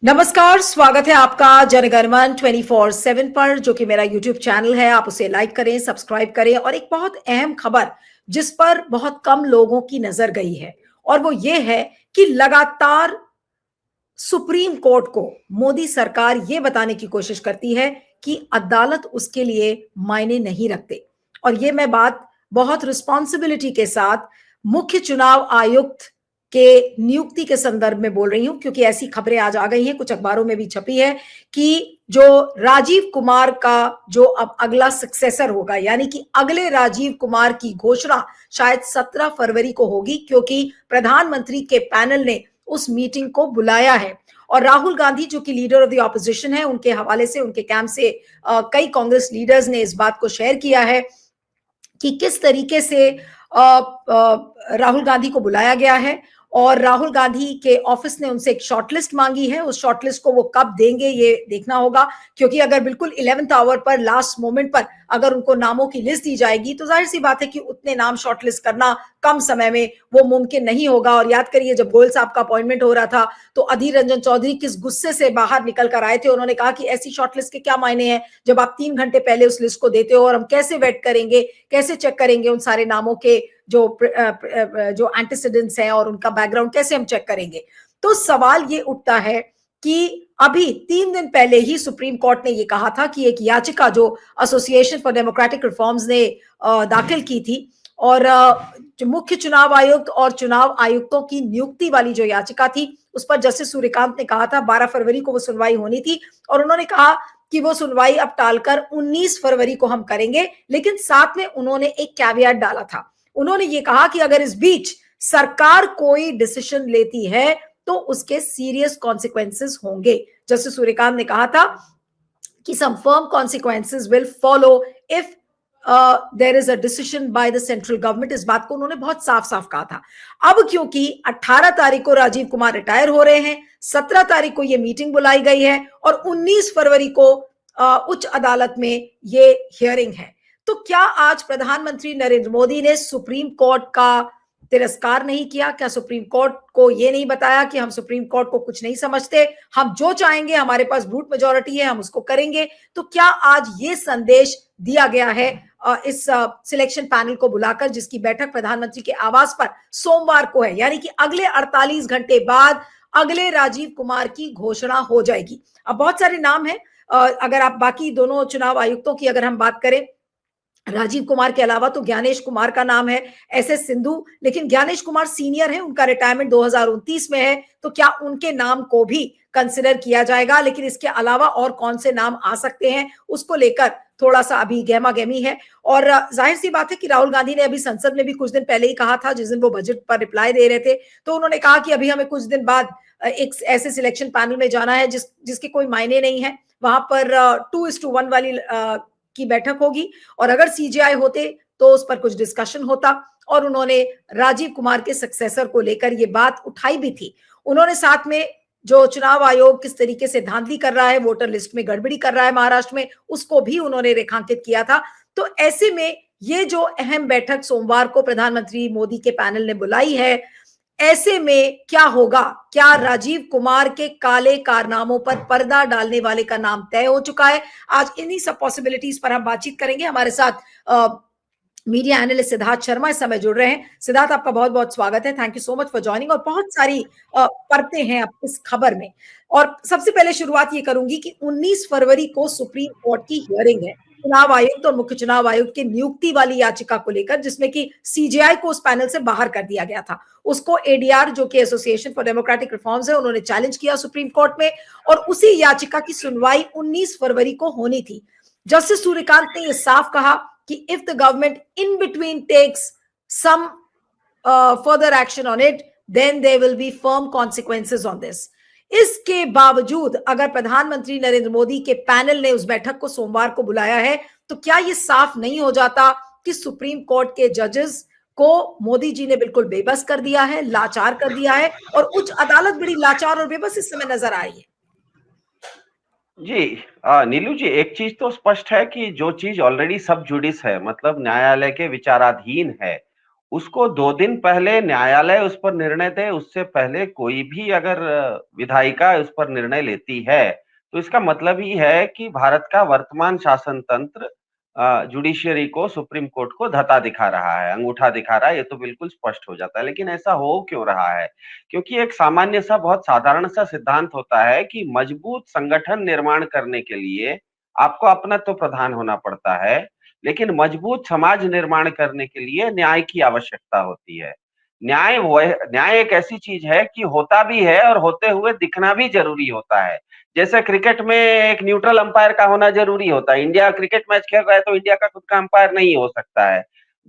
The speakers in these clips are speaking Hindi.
नमस्कार, स्वागत है आपका जनगणमन 24/7 पर, जो कि मेरा यूट्यूब चैनल है। आप उसे लाइक करें, सब्सक्राइब करें। और एक बहुत अहम खबर जिस पर बहुत कम लोगों की नजर गई है, और वो ये है कि लगातार सुप्रीम कोर्ट को मोदी सरकार ये बताने की कोशिश करती है कि अदालत उसके लिए मायने नहीं रखते। और ये मैं बात बहुत रिस्पॉन्सिबिलिटी के साथ मुख्य चुनाव आयुक्त के नियुक्ति के संदर्भ में बोल रही हूं, क्योंकि ऐसी खबरें आज आ गई हैं, कुछ अखबारों में भी छपी है कि जो राजीव कुमार का जो अब अगला सक्सेसर होगा, यानी कि अगले राजीव कुमार की घोषणा शायद 17 फरवरी को होगी, क्योंकि प्रधानमंत्री के पैनल ने उस मीटिंग को बुलाया है। और राहुल गांधी, जो कि लीडर ऑफ द ऑपोजिशन है, उनके हवाले से, उनके कैंप से कई कांग्रेस लीडर्स ने इस बात को शेयर किया है कि किस तरीके से राहुल गांधी को बुलाया गया है। और राहुल गांधी के ऑफिस ने उनसे एक शॉर्टलिस्ट मांगी है। उस शॉर्टलिस्ट को वो कब देंगे ये देखना होगा, क्योंकि अगर बिल्कुल 11th आवर पर, लास्ट मोमेंट पर अगर उनको नामों की लिस्ट दी जाएगी, तो जाहिर सी बात है कि उतने नाम शॉर्टलिस्ट करना कम समय में वो मुमकिन नहीं होगा। और याद करिए, जब गोयल साहब का अपॉइंटमेंट हो रहा था तो अधीर रंजन चौधरी किस गुस्से से बाहर निकल कर आए थे। उन्होंने कहा कि ऐसी शॉर्टलिस्ट के क्या मायने हैं जब आप 3 घंटे पहले उस लिस्ट को देते हो, और हम कैसे वेट करेंगे, कैसे चेक करेंगे उन सारे नामों के जो एंटीसीडेंट्स हैं और उनका बैकग्राउंड कैसे हम चेक करेंगे। तो सवाल ये उठता है कि अभी 3 दिन पहले ही सुप्रीम कोर्ट ने ये कहा था कि एक याचिका जो एसोसिएशन फॉर डेमोक्रेटिक रिफॉर्म्स ने दाखिल की थी, और जो मुख्य चुनाव आयुक्त और चुनाव आयुक्तों की नियुक्ति वाली जो याचिका थी, उस पर जस्टिस सूर्यकांत ने कहा था 12 फरवरी को वो सुनवाई होनी थी। और उन्होंने कहा कि वो सुनवाई अब टालकर 19 फरवरी को हम करेंगे। लेकिन साथ में उन्होंने एक कैवियट डाला था। उन्होंने ये कहा कि अगर इस बीच सरकार कोई डिसीजन लेती है तो उसके सीरियस कॉन्सिक्वेंसेस होंगे। जस्टिस सूर्यकांत ने कहा था कि some firm consequences will follow if there is a decision by the central government. इस बात को उन्होंने बहुत साफ साफ कहा था। अब क्योंकि 18 तारीख को राजीव कुमार रिटायर हो रहे हैं, 17 तारीख को यह मीटिंग बुलाई गई है, और 19 फरवरी को उच्च अदालत में ये हियरिंग है। तो क्या आज प्रधानमंत्री नरेंद्र मोदी ने सुप्रीम कोर्ट का तिरस्कार नहीं किया? क्या सुप्रीम कोर्ट को यह नहीं बताया कि हम सुप्रीम कोर्ट को कुछ नहीं समझते, हम जो चाहेंगे, हमारे पास ब्रूट मेजोरिटी है, हम उसको करेंगे? तो क्या आज ये संदेश दिया गया है इस सिलेक्शन पैनल को बुलाकर, जिसकी बैठक प्रधानमंत्री के आवास पर सोमवार को है, यानी कि अगले 48 घंटे बाद अगले राजीव कुमार की घोषणा हो जाएगी। अब बहुत सारे नाम हैं। अगर आप बाकी दोनों चुनाव आयुक्तों की अगर हम बात करें, राजीव कुमार के अलावा तो ज्ञानेश कुमार का नाम है, एसएस सिंधु, लेकिन ज्ञानेश कुमार सीनियर है, उनका रिटायरमेंट 2029 में है, तो क्या उनके नाम को भी कंसिडर किया जाएगा? लेकिन इसके अलावा और कौन से नाम आ सकते हैं, उसको लेकर थोड़ा सा अभी गहमा गहमी है। और जाहिर सी बात है कि राहुल गांधी ने अभी संसद में भी कुछ दिन पहले ही कहा था, जिस दिन वो बजट पर रिप्लाई दे रहे थे, तो उन्होंने कहा कि अभी हमें कुछ दिन बाद एक ऐसे सिलेक्शन पैनल में जाना है जिसके कोई मायने नहीं है। वहां पर 2:1 वाली की बैठक होगी, और अगर सीजेआई होते तो उस पर कुछ डिस्कशन होता। और उन्होंने राजीव कुमार के सक्सेसर को लेकर ये बात उठाई भी थी। उन्होंने साथ में जो चुनाव आयोग किस तरीके से धांधली कर रहा है, वोटर लिस्ट में गड़बड़ी कर रहा है महाराष्ट्र में, उसको भी उन्होंने रेखांकित किया था। तो ऐसे में ये जो अहम बैठक सोमवार को प्रधानमंत्री मोदी के पैनल ने बुलाई है, ऐसे में क्या होगा? क्या राजीव कुमार के काले कारनामों पर पर्दा डालने वाले का नाम तय हो चुका है? आज इन्हीं सब पॉसिबिलिटीज पर हम बातचीत करेंगे। हमारे साथ मीडिया एनालिस्ट सिद्धार्थ शर्मा इस समय जुड़ रहे हैं। सिद्धार्थ, आपका बहुत बहुत स्वागत है। Thank you so much for joining. और बहुत सारी परतें हैं अब इस खबर में, और सबसे पहले शुरुआत ये करूंगी कि 19 फरवरी को सुप्रीम कोर्ट की हियरिंग है चुनाव आयुक्त और मुख्य चुनाव आयुक्त की नियुक्ति वाली याचिका को लेकर, जिसमें कि सीजेआई को उस पैनल से बाहर कर दिया गया था। उसको एडीआर, जो कि एसोसिएशन फॉर डेमोक्रेटिक रिफॉर्म्स है, उन्होंने चैलेंज किया सुप्रीम कोर्ट में, और उसी याचिका की सुनवाई 19 फरवरी को होनी थी। जस्टिस सूर्यकांत ने यह साफ कहा कि if the government in between takes some further action on it, then there will be firm consequences on this. इसके बावजूद अगर प्रधानमंत्री नरेंद्र मोदी के पैनल ने उस बैठक को सोमवार को बुलाया है, तो क्या ये साफ नहीं हो जाता कि सुप्रीम कोर्ट के जजेस को मोदी जी ने बिल्कुल बेबस कर दिया है, लाचार कर दिया है, और उच्च अदालत बड़ी लाचार और बेबस इस समय नजर आ रही है? जी, नीलू जी, एक चीज तो स्पष्ट है कि जो चीज ऑलरेडी सब जुडिस है, मतलब न्यायालय के विचाराधीन है, उसको 2 दिन पहले न्यायालय उस पर निर्णय दे, उससे पहले कोई भी अगर विधायिका उस पर निर्णय लेती है, तो इसका मतलब ही है कि भारत का वर्तमान शासन तंत्र जुडिशियरी को, सुप्रीम कोर्ट को धता दिखा रहा है, अंगूठा दिखा रहा है, ये तो बिल्कुल स्पष्ट हो जाता है। लेकिन ऐसा हो क्यों रहा है? क्योंकि एक सामान्य सा, बहुत साधारण सा सिद्धांत होता है कि मजबूत संगठन निर्माण करने के लिए आपको अपनत्व प्रधान होना पड़ता है, लेकिन मजबूत समाज निर्माण करने के लिए न्याय की आवश्यकता होती है। न्याय एक ऐसी चीज है कि होता भी है और होते हुए दिखना भी जरूरी होता है। जैसे क्रिकेट में एक न्यूट्रल अंपायर का होना जरूरी होता है। इंडिया क्रिकेट मैच खेल रहा है तो इंडिया का खुद का अंपायर नहीं हो सकता है।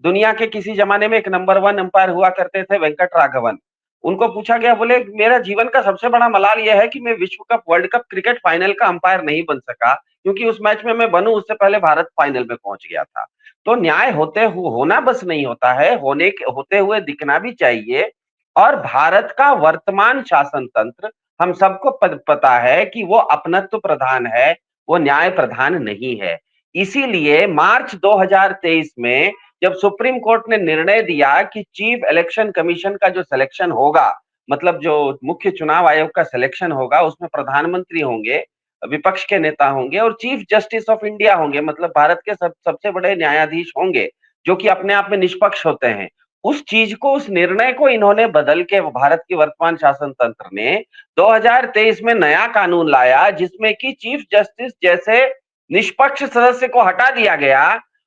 दुनिया के किसी जमाने में एक नंबर 1 अंपायर हुआ करते थे, वेंकट राघवन। उनको पूछा गया, बोले मेरा जीवन का सबसे बड़ा मलाल यह है कि मैं विश्व cup, world cup cricket final का अंपायर नहीं बन सका, क्योंकि उस मैच में मैं बनूं उससे पहले भारत फाइनल में पहुंच गया था। तो न्याय होना बस नहीं होता है, होते हुए दिखना भी चाहिए। और भारत का वर्तमान शासन तंत्र, हम सबको पता है कि वो अपनत्व प्रधान है, वो न्याय प्रधान नहीं है। इसीलिए मार्च 2023 में जब सुप्रीम कोर्ट ने निर्णय दिया कि चीफ इलेक्शन कमीशन का जो सिलेक्शन होगा, मतलब जो मुख्य चुनाव आयोग का सिलेक्शन होगा, उसमें प्रधानमंत्री होंगे, विपक्ष के नेता होंगे और चीफ जस्टिस ऑफ इंडिया होंगे, मतलब भारत के सबसे बड़े न्यायाधीश होंगे, जो कि अपने आप में निष्पक्ष होते हैं। उस चीज को, उस निर्णय को इन्होंने बदल के, भारत की वर्तमान शासन तंत्र ने 2023 में नया कानून लाया, जिसमें कि चीफ जस्टिस जैसे निष्पक्ष सदस्य को हटा दिया गया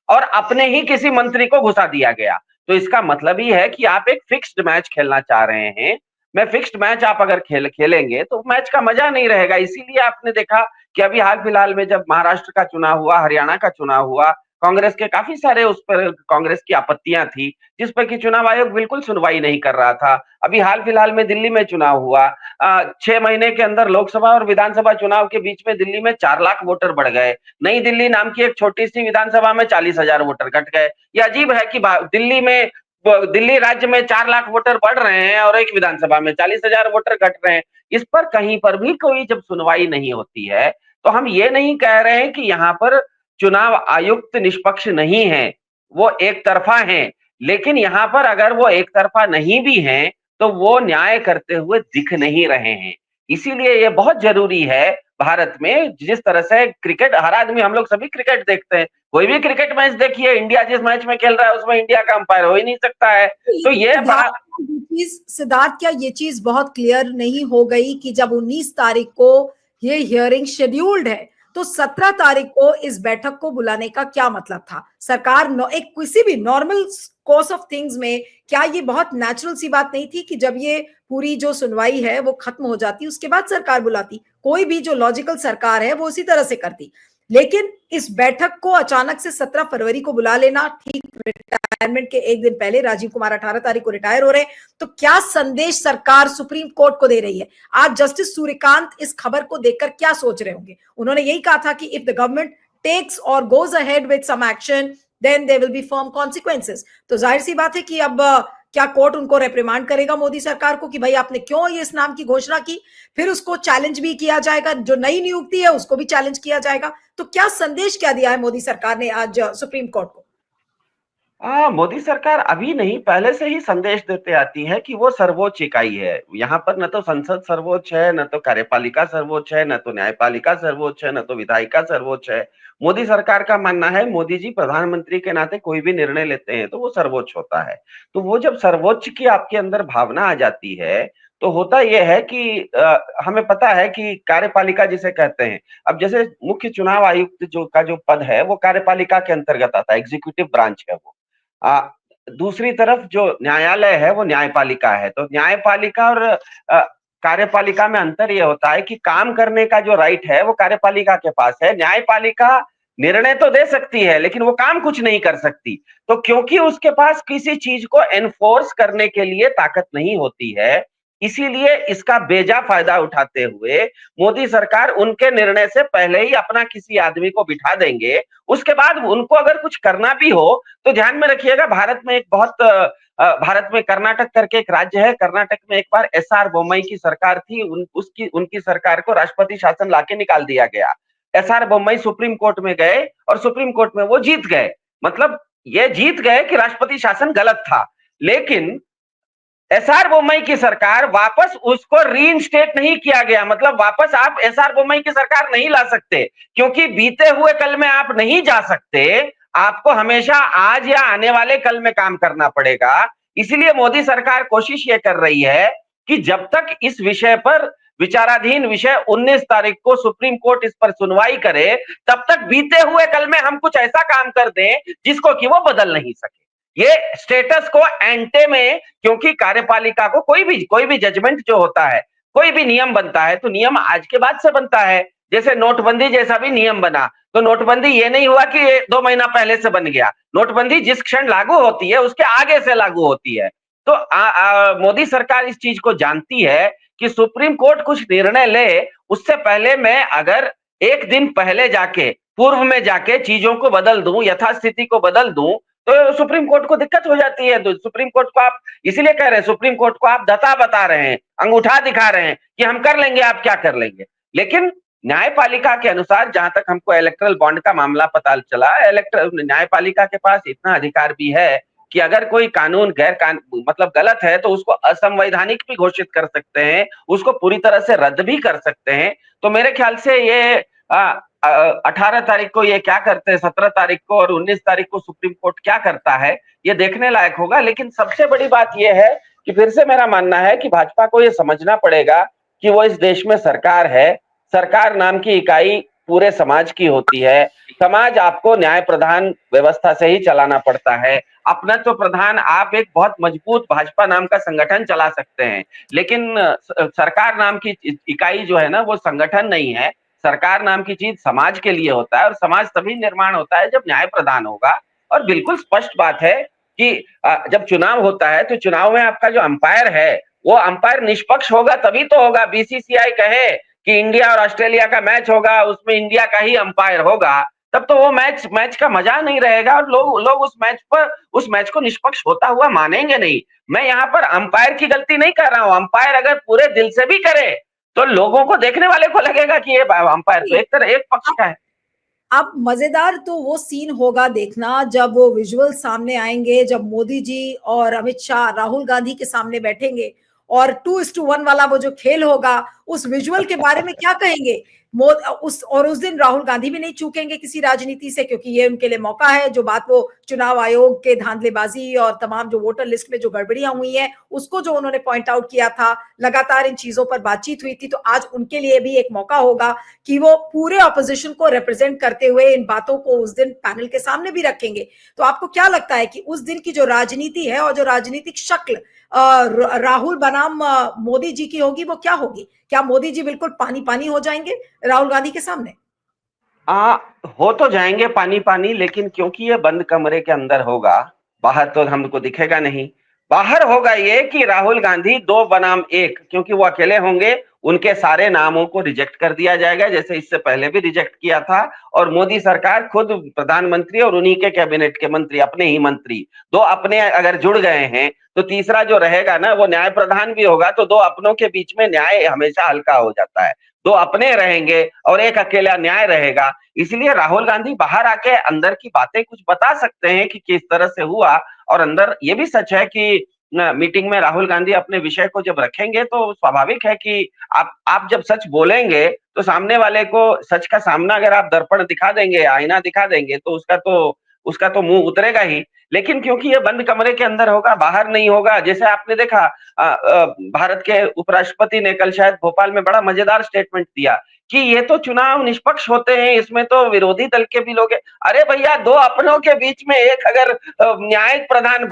और अपने ही किसी मंत्री को घुसा दिया गया। तो इसका मतलब ही है कि आप एक फिक्स्ड मैच खेलना चाह रहे हैं। मैं फिक्स्ड मैच आप अगर खेलेंगे तो मैच का मजा नहीं रहेगा। इसीलिए आपने देखा कि अभी हाल फिलहाल में जब महाराष्ट्र का चुनाव हुआ, हरियाणा का चुनाव हुआ, कांग्रेस के काफी सारे, उस पर कांग्रेस की आपत्तियां थी, जिस पर कि चुनाव आयोग बिल्कुल सुनवाई नहीं कर रहा था। अभी हाल फिलहाल में दिल्ली में चुनाव हुआ, 6 महीने के अंदर लोकसभा और विधानसभा चुनाव के बीच में दिल्ली में 4 लाख वोटर बढ़ गए। नई दिल्ली नाम की एक छोटी सी विधानसभा में 40,000 वोटर घट गए। ये अजीब है कि दिल्ली राज्य में 4 लाख वोटर बढ़ रहे हैं और एक विधानसभा में 40,000 वोटर घट रहे हैं। इस पर कहीं पर भी कोई जब सुनवाई नहीं होती है, तो हम ये नहीं कह रहे हैं कि यहाँ पर चुनाव आयुक्त निष्पक्ष नहीं है, वो एक तरफा हैं। लेकिन यहाँ पर अगर वो एक तरफा नहीं भी हैं, तो वो न्याय करते हुए दिख नहीं रहे हैं। इसीलिए ये बहुत जरूरी है भारत में, जिस तरह से क्रिकेट, हर आदमी, हम लोग सभी क्रिकेट देखते हैं, कोई भी क्रिकेट मैच देखिए, इंडिया जिस मैच में खेल रहा है उसमें इंडिया का अंपायर हो ही नहीं सकता है। तो ये बड़ा सिद्धार्थ, क्या ये चीज बहुत क्लियर नहीं हो गई कि जब 19 तारीख को ये हियरिंग शेड्यूल्ड है, तो 17 तारीख को इस बैठक को बुलाने का क्या मतलब था? सरकार एक किसी भी नॉर्मल कोर्स ऑफ थिंग्स में क्या ये बहुत नेचुरल सी बात नहीं थी कि जब ये पूरी जो सुनवाई है वो खत्म हो जाती, उसके बाद सरकार बुलाती? कोई भी जो लॉजिकल सरकार है वो उसी तरह से करती। लेकिन इस बैठक को अचानक से 17 फरवरी को बुला लेना, ठीक रिटायरमेंट के एक दिन पहले, राजीव कुमार 18 तारीख को रिटायर हो रहे हैं, तो क्या संदेश सरकार सुप्रीम कोर्ट को दे रही है? आज जस्टिस सूर्यकांत इस खबर को देखकर क्या सोच रहे होंगे? उन्होंने यही कहा था कि if the government takes or goes ahead with some action then there will be firm consequences. तो जाहिर सी बात है कि अब क्या कोर्ट उनको रेप्रिमांड करेगा मोदी सरकार को कि भाई आपने क्यों ये इस नाम की घोषणा की? फिर उसको चैलेंज भी किया जाएगा, जो नई नियुक्ति है उसको भी चैलेंज किया जाएगा। तो क्या संदेश क्या दिया है मोदी सरकार ने आज सुप्रीम कोर्ट को? मोदी सरकार अभी नहीं, पहले से ही संदेश देते आती है कि वो सर्वोच्च इकाई है। यहाँ पर न तो संसद सर्वोच्च है, न तो कार्यपालिका सर्वोच्च है, न तो न्यायपालिका सर्वोच्च है, न तो विधायिका सर्वोच्च है। मोदी सरकार का मानना है, मोदी जी प्रधानमंत्री के नाते कोई भी निर्णय लेते हैं तो वो सर्वोच्च होता है। तो वो जब सर्वोच्च की आपके अंदर भावना आ जाती है, तो होता यह है कि हमें पता है कि कार्यपालिका जिसे कहते हैं, अब जैसे मुख्य चुनाव आयुक्त जो पद है वो कार्यपालिका के अंतर्गत आता है, एग्जीक्यूटिव ब्रांच है वो। आ, दूसरी तरफ जो न्यायालय है वो न्यायपालिका है। तो न्यायपालिका और कार्यपालिका में अंतर यह होता है कि काम करने का जो राइट है वो कार्यपालिका के पास है। न्यायपालिका निर्णय तो दे सकती है लेकिन वो काम कुछ नहीं कर सकती। तो क्योंकि उसके पास किसी चीज को एनफोर्स करने के लिए ताकत नहीं होती है, इसीलिए इसका बेजा फायदा उठाते हुए मोदी सरकार उनके निर्णय से पहले ही अपना किसी आदमी को बिठा देंगे। उसके बाद उनको अगर कुछ करना भी हो तो ध्यान में रखिएगा, भारत में कर्नाटक करके एक राज्य है, कर्नाटक में एक बार एसआर बोम्मई की सरकार थी, उनकी सरकार को राष्ट्रपति शासन लाके निकाल दिया गया। एसआर बोम्मई सुप्रीम कोर्ट में गए और सुप्रीम कोर्ट में वो जीत गए। मतलब ये जीत गए कि राष्ट्रपति शासन गलत था। लेकिन एसआर बोम्मई की सरकार वापस उसको रीइंस्टेट नहीं किया गया, मतलब वापस आप एसआर बोम्मई की सरकार नहीं ला सकते, क्योंकि बीते हुए कल में आप नहीं जा सकते, आपको हमेशा आज या आने वाले कल में काम करना पड़ेगा। इसलिए मोदी सरकार कोशिश ये कर रही है कि जब तक इस विषय पर विचाराधीन विषय 19 तारीख को सुप्रीम कोर्ट इस पर सुनवाई करे, तब तक बीते हुए कल में हम कुछ ऐसा काम कर दें जिसको कि वो बदल नहीं सके। ये स्टेटस को एंटे में, क्योंकि कार्यपालिका को कोई भी जजमेंट जो होता है, कोई भी नियम बनता है तो नियम आज के बाद से बनता है। जैसे नोटबंदी जैसा भी नियम बना, तो नोटबंदी ये नहीं हुआ कि 2 महीना पहले से बन गया। नोटबंदी जिस क्षण लागू होती है उसके आगे से लागू होती है। तो मोदी सरकार इस चीज को जानती है कि सुप्रीम कोर्ट कुछ निर्णय ले, उससे पहले मैं अगर एक दिन पहले जाके, पूर्व में जाके चीजों को बदल दूं, यथास्थिति को बदल दूं, तो सुप्रीम कोर्ट को दिक्कत हो जाती है। तो सुप्रीम कोर्ट को आप इसीलिए कह रहे हैं, सुप्रीम कोर्ट को आप दता बता रहे हैं, अंगूठा दिखा रहे हैं कि हम कर लेंगे, आप क्या कर लेंगे। लेकिन न्यायपालिका के अनुसार, जहां तक हमको इलेक्ट्रल बॉन्ड का मामला पता चला, न्यायपालिका के पास इतना अधिकार भी है कि अगर कोई कानून मतलब गलत है तो उसको असंवैधानिक भी घोषित कर सकते हैं, उसको पूरी तरह से रद्द भी कर सकते हैं। तो मेरे ख्याल से ये 18 तारीख को ये क्या करते हैं, 17 तारीख को और 19 तारीख को सुप्रीम कोर्ट क्या करता है, ये देखने लायक होगा। लेकिन सबसे बड़ी बात ये है कि फिर से मेरा मानना है कि भाजपा को ये समझना पड़ेगा कि वो इस देश में सरकार है। सरकार नाम की इकाई पूरे समाज की होती है। समाज आपको न्याय प्रधान व्यवस्था से ही चलाना पड़ता है। अपना तो प्रधान आप एक बहुत मजबूत भाजपा नाम का संगठन चला सकते हैं, लेकिन सरकार नाम की इकाई जो है ना, वो संगठन नहीं है। सरकार नाम की चीज समाज के लिए होता है, और समाज तभी निर्माण होता है जब न्याय प्रदान होगा। और बिल्कुल स्पष्ट बात है कि जब चुनाव होता है तो चुनाव में आपका जो अंपायर है वो अंपायर निष्पक्ष होगा, तभी तो होगा। बीसीसीआई कहे कि इंडिया और ऑस्ट्रेलिया का मैच होगा, उसमें इंडिया का ही अंपायर होगा, तब तो वो मैच का मजा नहीं रहेगा, और लोग उस मैच को निष्पक्ष होता हुआ मानेंगे नहीं। मैं यहाँ पर अंपायर की गलती नहीं कर रहा हूँ। अंपायर अगर पूरे दिल से भी करे तो लोगों को, देखने वाले को लगेगा कि ये अंपायर तो एक पक्ष का है। अब मजेदार तो वो सीन होगा देखना, जब वो विजुअल सामने आएंगे, जब मोदी जी और अमित शाह राहुल गांधी के सामने बैठेंगे और 2:1 वाला वो जो खेल होगा, उस विजुअल के बारे में क्या कहेंगे। उस दिन राहुल गांधी भी नहीं चूकेंगे किसी राजनीति से, क्योंकि ये उनके लिए मौका है। जो बात वो चुनाव आयोग के धांधलेबाजी और तमाम जो वोटर लिस्ट में जो गड़बड़ियां हुई हैं, उसको जो उन्होंने पॉइंट आउट किया था, लगातार इन चीजों पर बातचीत हुई थी, तो आज उनके लिए भी एक मौका होगा कि वो पूरे ऑपोजिशन को रिप्रेजेंट करते हुए इन बातों को उस दिन पैनल के सामने भी रखेंगे। तो आपको क्या लगता है कि उस दिन की जो राजनीति है और जो राजनीतिक शक्ल राहुल बनाम मोदी जी की होगी, वो क्या होगी? क्या मोदी जी बिल्कुल पानी पानी हो जाएंगे राहुल गांधी के सामने? हो तो जाएंगे पानी पानी, लेकिन क्योंकि ये बंद कमरे के अंदर होगा, बाहर तो हमको दिखेगा नहीं। बाहर होगा ये कि राहुल गांधी 2 बनाम 1, क्योंकि वो अकेले होंगे, उनके सारे नामों को रिजेक्ट कर दिया जाएगा, जैसे इससे पहले भी रिजेक्ट किया था। और मोदी सरकार खुद प्रधानमंत्री और उन्हीं के कैबिनेट के मंत्री, अपने ही मंत्री, 2 अपने अगर जुड़ गए हैं तो तीसरा जो रहेगा ना, वो न्याय प्रधान भी होगा। तो 2 अपनों के बीच में न्याय हमेशा हल्का हो जाता है। 2 अपने रहेंगे और एक अकेला न्याय रहेगा। इसलिए राहुल गांधी बाहर आके अंदर की बातें कुछ बता सकते हैं कि किस तरह से हुआ। और अंदर ये भी सच है कि मीटिंग में राहुल गांधी अपने विषय को जब रखेंगे तो स्वाभाविक है कि आप जब सच बोलेंगे तो सामने वाले को सच का सामना, अगर आप दर्पण दिखा देंगे, आईना दिखा देंगे, तो उसका तो मुंह उतरेगा ही। लेकिन क्योंकि ये बंद कमरे के अंदर होगा, बाहर नहीं होगा, जैसे आपने देखा भारत के उपराष्ट्रपति ने कल शायद भोपाल में बड़ा मजेदार स्टेटमेंट दिया कि ये तो चुनाव निष्पक्ष होते हैं, इसमें तो विरोधी दल के भी लोग हैं। अरे भैया, 2 अपनों के बीच में एक अगर न्यायिक प्रधान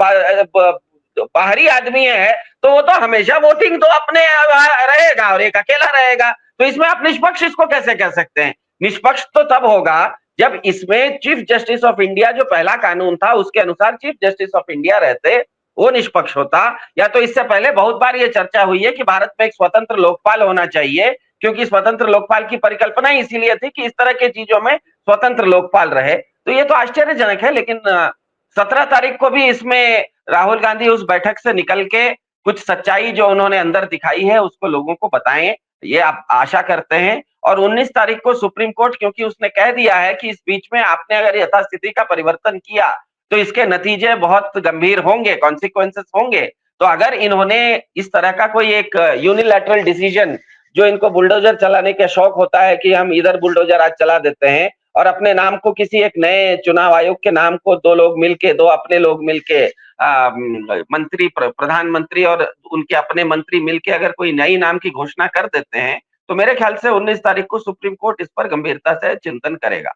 बाहरी आदमी है तो वो तो हमेशा वोटिंग तो अपने रहेगा और एक अकेला रहेगा। तो इसमें आप निष्पक्ष इसको कैसे कह सकते हैं? निष्पक्ष तो तब होगा जब इसमें चीफ जस्टिस ऑफ इंडिया, जो पहला कानून था उसके अनुसार चीफ जस्टिस ऑफ इंडिया रहते, वो निष्पक्ष होता। या तो इससे पहले बहुत बार ये चर्चा हुई है कि भारत में एक स्वतंत्र लोकपाल होना चाहिए, क्योंकि स्वतंत्र लोकपाल की परिकल्पना इसीलिए थी कि इस तरह की चीजों में स्वतंत्र लोकपाल रहे। तो ये तो आश्चर्यजनक है। लेकिन 17 तारीख को भी इसमें राहुल गांधी उस बैठक से निकल के कुछ सच्चाई जो उन्होंने अंदर दिखाई है उसको लोगों को बताएं, ये आप आशा करते हैं। और 19 तारीख को सुप्रीम कोर्ट, क्योंकि उसने कह दिया है कि इस बीच में आपने अगर यथास्थिति का परिवर्तन किया तो इसके नतीजे बहुत गंभीर होंगे, कॉन्सिक्वेंसेस होंगे। तो अगर इन्होंने इस तरह का कोई एक यूनिलैटरल डिसीजन, जो इनको बुलडोजर चलाने का शौक होता है कि हम इधर बुलडोजर आज चला देते हैं और अपने नाम को किसी एक नए चुनाव आयोग के नाम को दो लोग मिलके, दो अपने लोग मिलके, मंत्री, प्रधानमंत्री और उनके अपने मंत्री मिलके अगर कोई नई नाम की घोषणा कर देते हैं, तो मेरे ख्याल से 19 तारीख को सुप्रीम कोर्ट इस पर गंभीरता से चिंतन करेगा।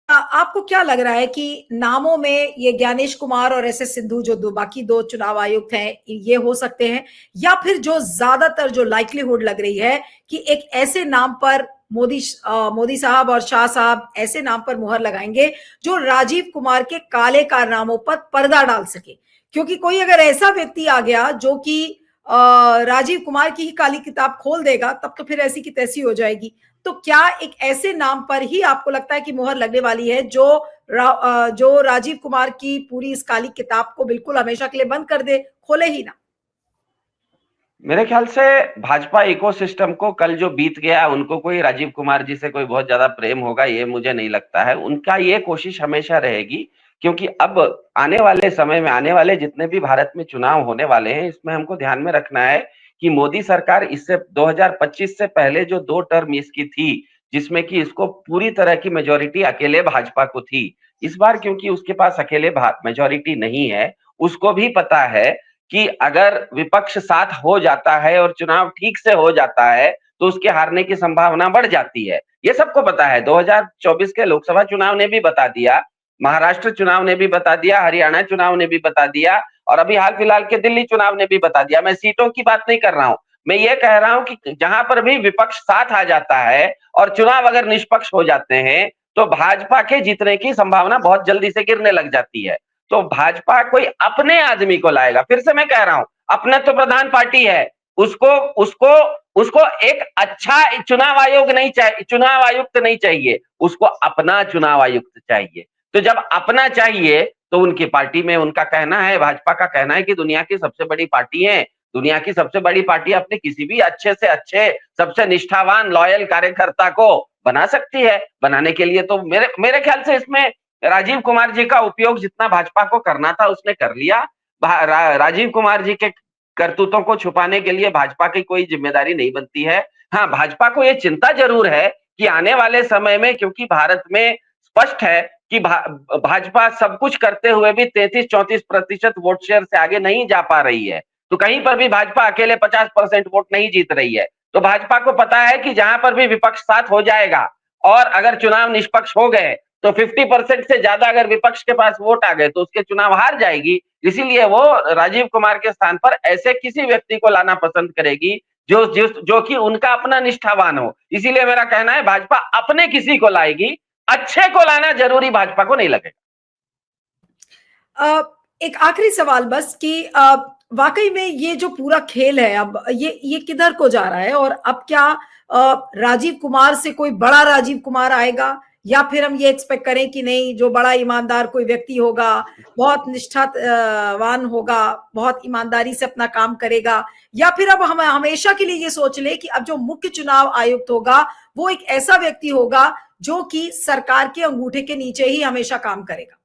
आपको क्या लग रहा है कि नामों में ये ज्ञानेश कुमार और एस एस सिंधु जो बाकी दो चुनाव आयुक्त हैं ये हो सकते हैं, या फिर जो ज्यादातर जो लाइक्लीहुड लग रही है कि एक ऐसे नाम पर मोदी साहब और शाह साहब ऐसे नाम पर मुहर लगाएंगे जो राजीव कुमार के काले कारनामों पर पर्दा डाल सके? क्योंकि कोई अगर ऐसा व्यक्ति आ गया जो कि राजीव कुमार की ही काली किताब खोल देगा, तब तो फिर ऐसी की तैसी हो जाएगी। तो क्या एक ऐसे नाम पर ही आपको लगता है कि मुहर लगने वाली है जो राजीव कुमार की पूरी इस काली किताब को बिल्कुल हमेशा के लिए बंद कर दे, खोले ही ना? मेरे ख्याल से भाजपा इकोसिस्टम को कल जो बीत गया, उनको कोई राजीव कुमार जी से कोई बहुत ज्यादा प्रेम होगा ये मुझे नहीं लगता है। उनका ये कोशिश हमेशा रहेगी, क्योंकि अब आने वाले समय में, आने वाले जितने भी भारत में चुनाव होने वाले हैं, इसमें हमको ध्यान में रखना है कि मोदी सरकार इससे 2025 से पहले जो 2 टर्म इसकी थी, जिसमें कि इसको पूरी तरह की मेजोरिटी अकेले भाजपा को थी, इस बार क्योंकि उसके पास अकेले मेजोरिटी नहीं है, उसको भी पता है कि अगर विपक्ष साथ हो जाता है और चुनाव ठीक से हो जाता है तो उसके हारने की संभावना बढ़ जाती है। ये सबको पता है। 2024 के लोकसभा चुनाव ने भी बता दिया, महाराष्ट्र चुनाव ने भी बता दिया, हरियाणा चुनाव ने भी बता दिया, और अभी हाल फिलहाल के दिल्ली चुनाव ने भी बता दिया। मैं सीटों की बात नहीं कर रहा हूं, मैं ये कह रहा हूं कि जहां पर भी विपक्ष साथ आ जाता है और चुनाव अगर निष्पक्ष हो जाते हैं तो भाजपा के जीतने की संभावना बहुत जल्दी से गिरने लग जाती है। तो भाजपा कोई अपने आदमी को लाएगा। फिर से मैं कह रहा हूं, अपने तो प्रधान पार्टी है, उसको उसको उसको एक अच्छा चुनाव आयोग नहीं चाहिए, चुनाव आयुक्त नहीं चाहिए, उसको अपना चुनाव आयुक्त चाहिए। तो जब अपना चाहिए तो उनकी पार्टी में उनका कहना है, भाजपा का कहना है कि दुनिया की सबसे बड़ी पार्टी है, दुनिया की सबसे बड़ी पार्टी अपने किसी भी अच्छे से अच्छे, सबसे निष्ठावान लॉयल कार्यकर्ता को बना सकती है। बनाने के लिए तो मेरे ख्याल से इसमें राजीव कुमार जी का उपयोग जितना भाजपा को करना था उसने कर लिया। राजीव कुमार जी के करतूतों को छुपाने के लिए भाजपा की कोई जिम्मेदारी नहीं बनती है। हाँ, भाजपा को ये चिंता जरूर है कि आने वाले समय में, क्योंकि भारत में स्पष्ट है कि भाजपा सब कुछ करते हुए भी 33-34% वोट शेयर से आगे नहीं जा पा रही है। तो कहीं पर भी भाजपा अकेले 50% वोट नहीं जीत रही है। तो भाजपा को पता है कि जहां पर भी विपक्ष साथ हो जाएगा और अगर चुनाव निष्पक्ष हो गए तो 50% से ज्यादा अगर विपक्ष के पास वोट आ गए तो उसके चुनाव हार जाएगी। इसीलिए वो राजीव कुमार के स्थान पर ऐसे किसी व्यक्ति को लाना पसंद करेगी जो कि उनका अपना निष्ठावान हो। इसीलिए मेरा कहना है भाजपा अपने किसी को लाएगी, अच्छे को लाना जरूरी भाजपा को नहीं लगेगा। एक आखिरी सवाल बस कि वाकई में ये जो पूरा खेल है अब ये किधर को जा रहा है, और अब क्या राजीव कुमार से कोई बड़ा राजीव कुमार आएगा, या फिर हम ये एक्सपेक्ट करें कि नहीं, जो बड़ा ईमानदार कोई व्यक्ति होगा, बहुत निष्ठावान होगा, बहुत ईमानदारी से अपना काम करेगा, या फिर अब हम हमेशा के लिए ये सोच ले कि अब जो मुख्य चुनाव आयुक्त होगा वो एक ऐसा व्यक्ति होगा जो कि सरकार के अंगूठे के नीचे ही हमेशा काम करेगा?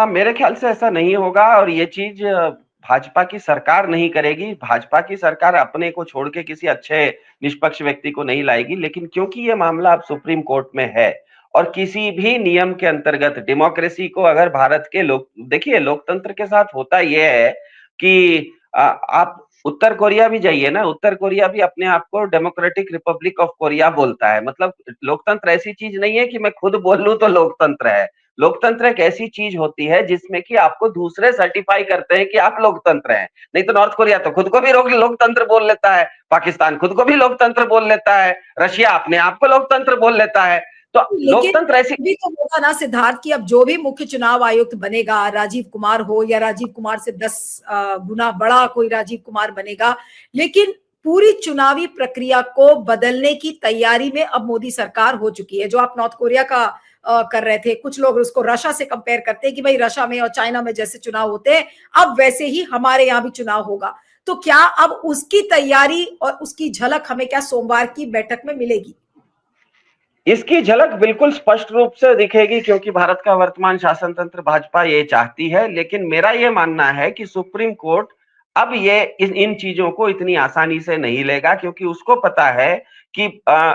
मेरे ख्याल से ऐसा नहीं होगा, और ये चीज भाजपा की सरकार नहीं करेगी। भाजपा की सरकार अपने को छोड़ के किसी अच्छे निष्पक्ष व्यक्ति को नहीं लाएगी। लेकिन क्योंकि ये मामला अब सुप्रीम कोर्ट में है और किसी भी नियम के अंतर्गत डेमोक्रेसी को अगर भारत के लोग देखिए, लोकतंत्र के साथ होता यह है कि आप उत्तर कोरिया भी जाइए ना, उत्तर कोरिया भी अपने आप को डेमोक्रेटिक रिपब्लिक ऑफ कोरिया बोलता है। मतलब लोकतंत्र ऐसी चीज नहीं है कि मैं खुद बोल लूं तो लोकतंत्र है। लोकतंत्र एक ऐसी चीज होती है जिसमें कि आपको दूसरे सर्टिफाई करते हैं कि आप लोकतंत्र हैं। नहीं तो नॉर्थ कोरिया तो खुद को भी लोकतंत्र बोल लेता है, पाकिस्तान खुद को भी लोकतंत्र बोल लेता है, रशिया अपने आप को लोकतंत्र बोल लेता है। तो लोकतंत्र ऐसी भी तो होगा ना सिद्धार्थ, कि अब जो भी मुख्य चुनाव आयुक्त बनेगा, राजीव कुमार हो या राजीव कुमार से 10 गुना बड़ा कोई राजीव कुमार बनेगा, लेकिन पूरी चुनावी प्रक्रिया को बदलने की तैयारी में अब मोदी सरकार हो चुकी है। जो आप नॉर्थ कोरिया का कर रहे थे, कुछ लोग उसको रशिया से कंपेयर करते हैं कि भाई रशिया में और चाइना में जैसे चुनाव होते हैं अब वैसे ही हमारे यहाँ भी चुनाव होगा। तो क्या अब उसकी तैयारी और उसकी झलक हमें क्या सोमवार की बैठक में मिलेगी? इसकी झलक बिल्कुल स्पष्ट रूप से दिखेगी, क्योंकि भारत का वर्तमान शासन तंत्र भाजपा ये चाहती है। लेकिन मेरा ये मानना है कि सुप्रीम कोर्ट अब ये इन चीजों को इतनी आसानी से नहीं लेगा, क्योंकि उसको पता है कि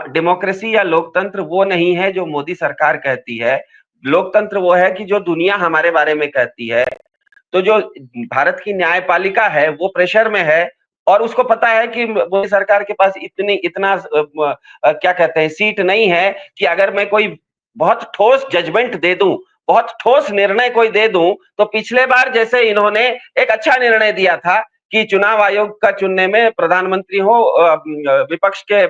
डेमोक्रेसी या लोकतंत्र वो नहीं है जो मोदी सरकार कहती है। लोकतंत्र वो है कि जो दुनिया हमारे बारे में कहती है। तो जो भारत की न्यायपालिका है वो प्रेशर में है, और उसको पता है कि मोदी सरकार के पास इतना क्या कहते हैं, सीट नहीं है कि अगर मैं कोई बहुत ठोस जजमेंट दे दूं, बहुत ठोस निर्णय कोई दे दूं, तो पिछले बार जैसे इन्होंने एक अच्छा निर्णय दिया था कि चुनाव आयोग का चुनने में प्रधानमंत्री हो, विपक्ष के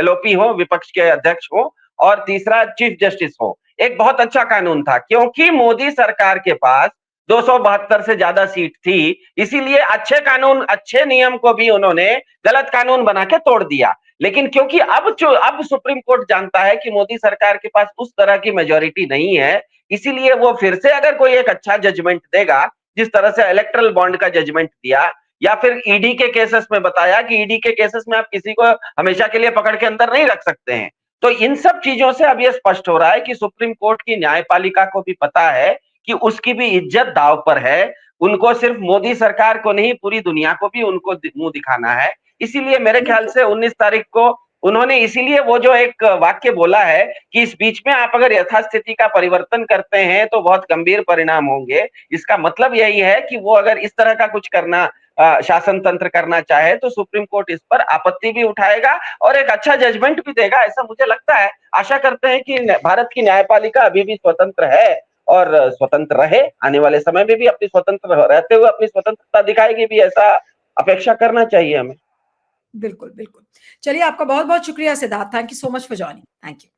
एलओपी हो, विपक्ष के अध्यक्ष हो, और तीसरा चीफ जस्टिस हो। एक बहुत अच्छा कानून था, क्योंकि मोदी सरकार के पास 272 से ज्यादा सीट थी, इसीलिए अच्छे कानून, अच्छे नियम को भी उन्होंने गलत कानून बना के तोड़ दिया। लेकिन क्योंकि अब सुप्रीम कोर्ट जानता है कि मोदी सरकार के पास उस तरह की मेजोरिटी नहीं है, इसीलिए वो फिर से अगर कोई एक अच्छा जजमेंट देगा, जिस तरह से इलेक्ट्रल बॉन्ड का जजमेंट दिया, या फिर ईडी के केसेस में बताया कि ईडी के केसेस में आप किसी को हमेशा के लिए पकड़ के अंदर नहीं रख सकते हैं। तो इन सब चीजों से अब यह स्पष्ट हो रहा है कि सुप्रीम कोर्ट की न्यायपालिका को भी पता है कि उसकी भी इज्जत दांव पर है। उनको सिर्फ मोदी सरकार को नहीं, पूरी दुनिया को भी उनको मुंह दिखाना है। इसीलिए मेरे ख्याल से 19 तारीख को उन्होंने इसीलिए वो जो एक वाक्य बोला है कि इस बीच में आप अगर यथास्थिति का परिवर्तन करते हैं तो बहुत गंभीर परिणाम होंगे, इसका मतलब यही है कि वो अगर इस तरह का कुछ करना, शासन तंत्र करना चाहे, तो सुप्रीम कोर्ट इस पर आपत्ति भी उठाएगा और एक अच्छा जजमेंट भी देगा, ऐसा मुझे लगता है। आशा करते हैं कि भारत की न्यायपालिका अभी भी स्वतंत्र है और स्वतंत्र रहे, आने वाले समय में भी अपनी स्वतंत्र रहते हुए अपनी स्वतंत्रता दिखाएगी भी, ऐसा अपेक्षा करना चाहिए हमें। बिल्कुल, बिल्कुल। चलिए, आपका बहुत-बहुत शुक्रिया Siddharth. Thank you so much for joining. Thank you.